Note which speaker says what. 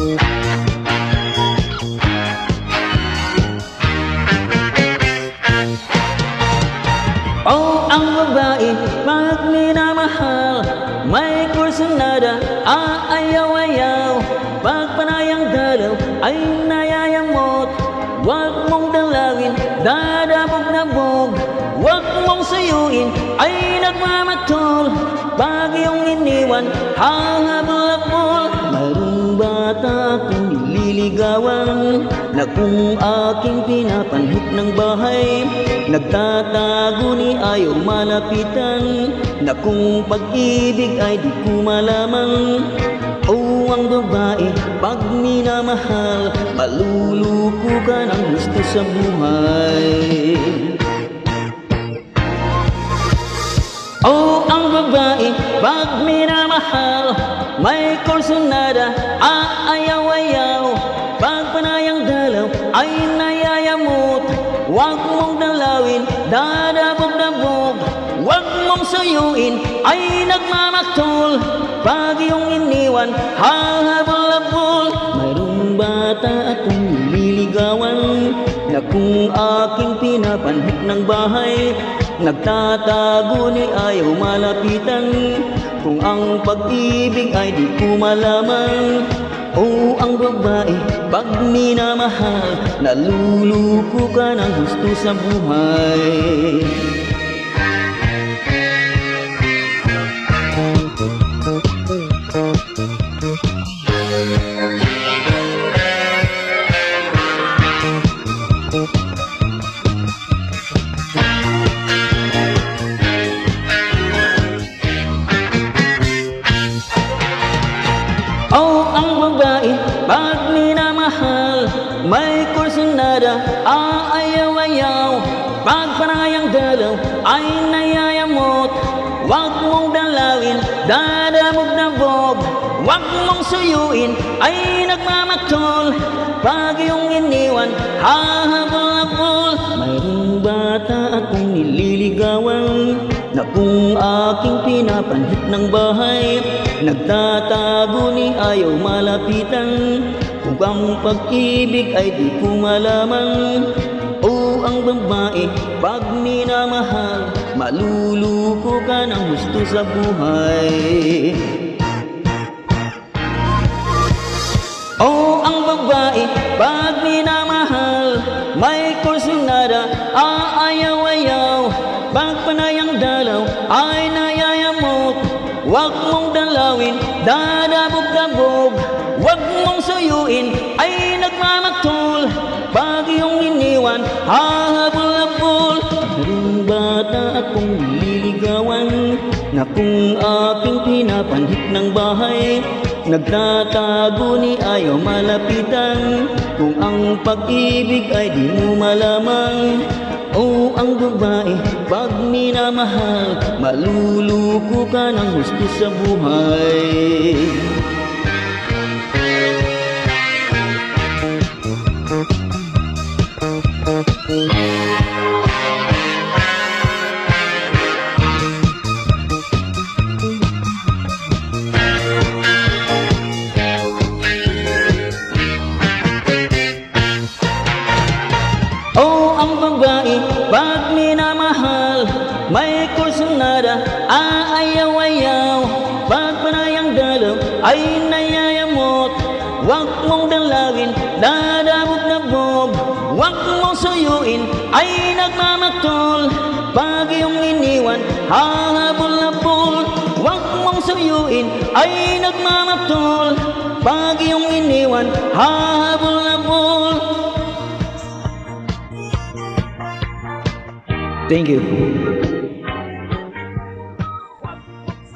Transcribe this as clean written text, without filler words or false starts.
Speaker 1: Oh, ang babae, pag minamahal, may kursunada, aayaw-ayaw. Pag panayang dalaw, ay nayayamot. Huwag mong dalawin, dadabog-dabog. Huwag mong sayuin, ay nagmamatol. Pag iyong iniwan, hahabol-habol. Mayroong bata akong nililigawan, na kung aking pinapanhik ng bahay, nagtatago ni ayaw malapitan, na kung pag-ibig ay di ko malaman. Oh, ang babae, pag minamahal, maluluko ka ng gusto sa buhay. Oh, ang babae, pag minamahal, may kursunada, aayaw-ayaw. Pag panayang dalaw, ay nayayamot. Huwag mong dalawin, dadabog-dabog. Huwag mong sayuin, ay nagmamaktol. Pag iyong iniwan, hahabol-habol. Mayroong bata akong nililigawan, na kung aking pinapanhik ng bahay, nagtatago ni ayaw malapitan. Kung ang pag-ibig ay di ko malaman. Oh, ang babae, pag minamahal, naluluko ka ng gusto sa buhay. Oh, ang babae, pag minamahal, may kursunada, aayaw-ayaw. Pag panayang dalaw, ay nayayamot. Huwag mong dalawin, dadabog-dabog. Huwag mong suyuin, ay nagmamaktol. Pag iyong iniwan, hahabol-habol. Mayroong bata akong nililigawan, na kung aking pinapanhik ng bahay, nagtatago ni ayaw malapitan. Kung ang pag-ibig ay di ko malaman. Oh, ang babae, pag minamahal, maluluko ka ng gusto sa buhay. Oh, ang babae, pag minamahal, may kursunada, aayaw-ayaw. Pag panayang dalaw, ay nayayamot. Huwag mong dalawin, dadabog-dabog. Huwag mong sayuin, ay nagmamaktol. Pag iyong iniwan, hahabol-habol. Mayroong bata akong nililigawan, na kung aking pinapanhik ng bahay, nagtatago ni ayaw malapitan. Kung ang pag-ibig ay di mo malaman. Oh, ang babae, pag minamahal, maluluko ka ng gusto sa buhay. Oh, ang babae, pag minamahal, may kursunada, aayaw-ayaw. Pag panayang dalaw, ay nayayamot. Huwag mong dalawin, dadabog-dabog. Huwag mong sayuin, ay nagmamaktol. Pag iyong iniwan, hahabol-habol. Huwag mong sayuin, ay nagmamaktol. Pag iyong iniwan, hahabol-habol. Thank you.